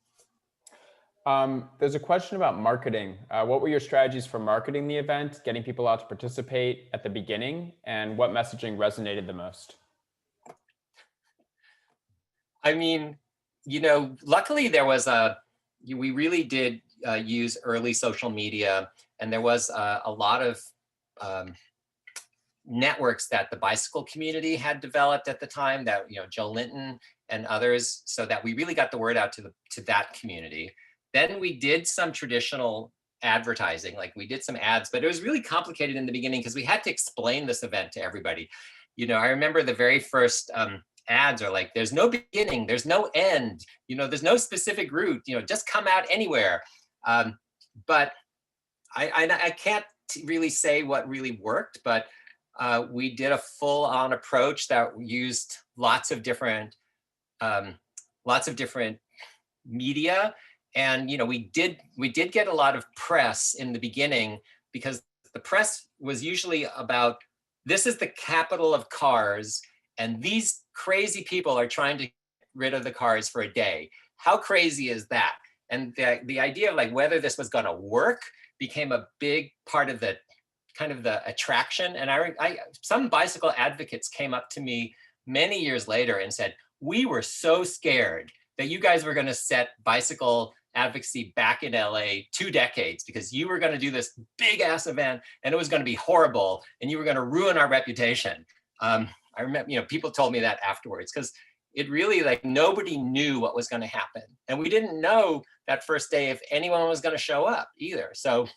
There's a question about marketing. What were your strategies for marketing the event, getting people out to participate at the beginning, and what messaging resonated the most? I mean, luckily there was we really did use early social media, and there was a lot of networks that the bicycle community had developed at the time, that, Joe Linton and others, so that we really got the word out to that community. Then we did some traditional advertising, like we did some ads, but it was really complicated in the beginning because we had to explain this event to everybody. I remember the very first ads are like, there's no beginning, there's no end, there's no specific route, just come out anywhere. But I can't really say what really worked, but we did a full-on approach that used lots of different media. And we did get a lot of press in the beginning, because the press was usually about, this is the capital of cars, and these crazy people are trying to get rid of the cars for a day. How crazy is that? And the idea of like whether this was going to work became a big part of the kind of the attraction. And some bicycle advocates came up to me many years later and said, we were so scared that you guys were going to set bicycle advocacy back in LA 2 decades, because you were going to do this big ass event and it was going to be horrible and you were going to ruin our reputation. I remember, people told me that afterwards, because it really, like, nobody knew what was going to happen. And we didn't know that first day if anyone was going to show up either. So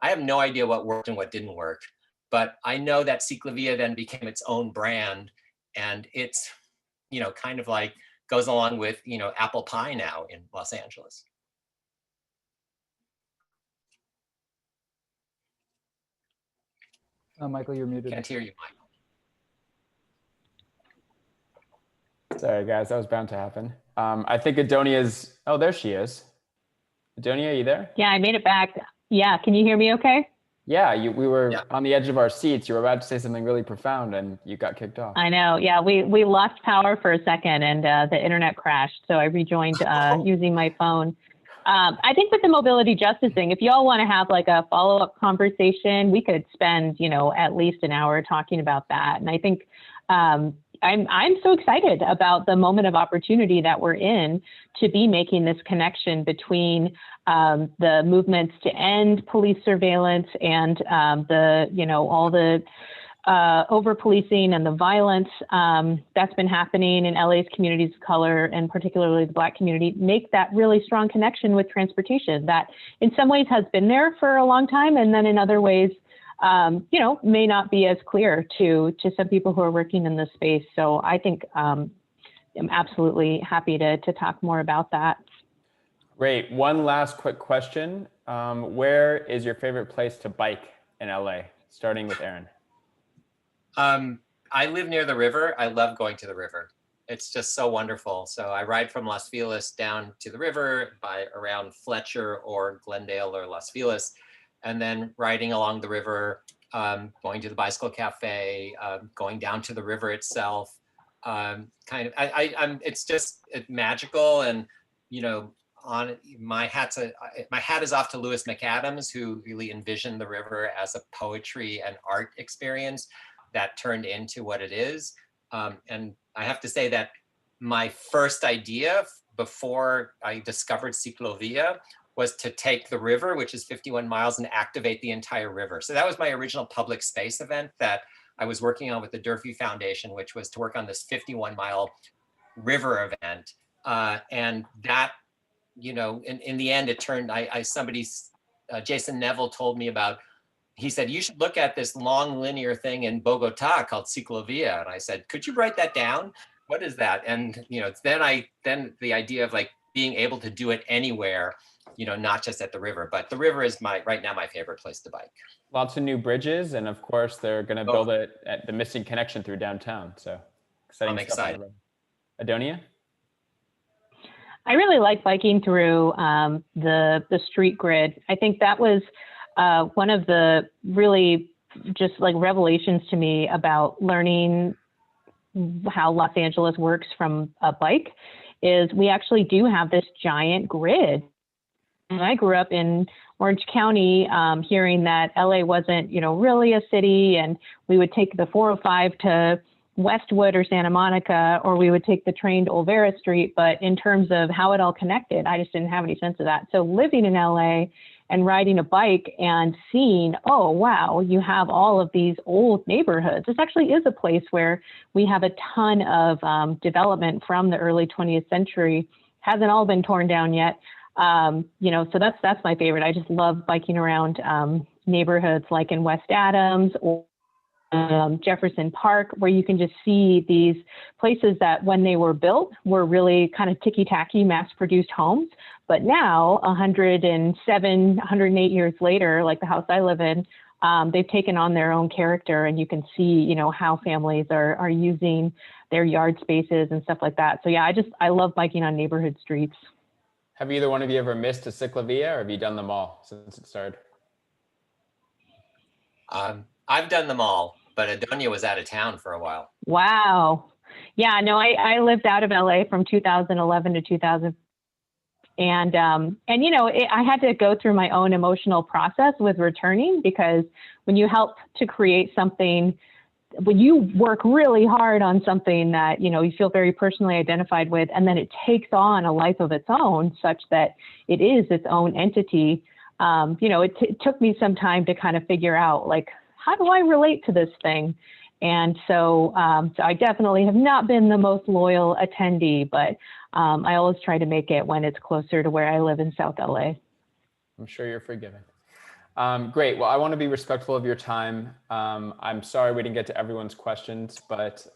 I have no idea what worked and what didn't work, but I know that CicLAvia then became its own brand, and it's, kind of like goes along with, apple pie now in Los Angeles. Michael, you're muted. Can't hear you, Michael. Sorry, guys, that was bound to happen. I think Adonia's, oh, there she is. Adonia, are you there? Yeah, I made it back. Yeah, can you hear me okay? Yeah, we were on the edge of our seats. You were about to say something really profound and you got kicked off. I know, yeah, we lost power for a second and the internet crashed. So I rejoined using my phone. I think with the mobility justice thing, if y'all want to have like a follow-up conversation, we could spend, at least an hour talking about that. And I think I'm so excited about the moment of opportunity that we're in to be making this connection between the movements to end police surveillance and all the over-policing and the violence that's been happening in LA's communities of color, and particularly the Black community, make that really strong connection with transportation that in some ways has been there for a long time, and then in other ways, may not be as clear to some people who are working in this space. So I think am absolutely happy to talk more about that. Great. One last quick question. Where is your favorite place to bike in LA? Starting with Aaron. I live near the river. I love going to the river. It's just so wonderful. So I ride from Los Feliz down to the river by around Fletcher or Glendale or Los Feliz, and then riding along the river, going to the bicycle cafe, going down to the river itself. It's just magical, and on my hat is off to Lewis McAdams, who really envisioned the river as a poetry and art experience that turned into what it is. And I have to say that my first idea before I discovered CicLAvia was to take the river, which is 51 miles, and activate the entire river. So that was my original public space event that I was working on with the Durfee Foundation, which was to work on this 51-mile river event. And that, in the end, it turned, Jason Neville told me about, he said, you should look at this long linear thing in Bogota called CicLAvia. And I said, could you write that down? What is that? And, then the idea of like being able to do it anywhere, not just at the river, but the river is right now my favorite place to bike. Lots of new bridges. And of course, they're going to build it at the missing connection through downtown. So exciting I'm stuff. excited. Adonia? I really like biking through the street grid. I think that was one of the really just like revelations to me about learning how Los Angeles works from a bike is we actually do have this giant grid. And I grew up in Orange County, hearing that LA wasn't, really a city, and we would take the 405 to Westwood or Santa Monica, or we would take the train to Olvera Street. But in terms of how it all connected, I just didn't have any sense of that. So living in LA and riding a bike and seeing, oh, wow, you have all of these old neighborhoods. This actually is a place where we have a ton of development from the early 20th century. Hasn't all been torn down yet. So that's my favorite. I just love biking around neighborhoods like in West Adams or Jefferson Park, where you can just see these places that when they were built were really kind of ticky-tacky mass-produced homes. But now, 107, 108 years later, like the house I live in, they've taken on their own character, and you can see, how families are using their yard spaces and stuff like that. So yeah, I love biking on neighborhood streets. Have either one of you ever missed a CicLAvia, or have you done them all since it started? I've done them all, but Adonia was out of town for a while. Wow. Yeah, no, I lived out of LA from 2011 to 2000. And I had to go through my own emotional process with returning, because when you help to create something, when you work really hard on something that, you feel very personally identified with, and then it takes on a life of its own such that it is its own entity, it took me some time to kind of figure out, like, how do I relate to this thing? And so I definitely have not been the most loyal attendee, but I always try to make it when it's closer to where I live in South LA. I'm sure you're forgiven. Great. Well, I want to be respectful of your time. I'm sorry we didn't get to everyone's questions, but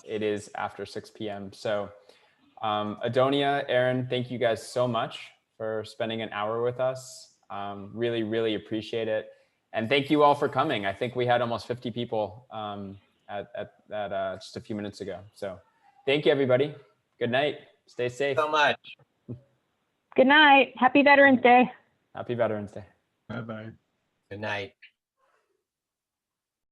it is after 6 p.m. So Adonia, Aaron, thank you guys so much for spending an hour with us. Really, really appreciate it. And thank you all for coming. I think we had almost 50 people at just a few minutes ago. So thank you, everybody. Good night. Stay safe. So much. Good night. Happy Veterans Day. Happy Veterans Day. Bye-bye. Good night.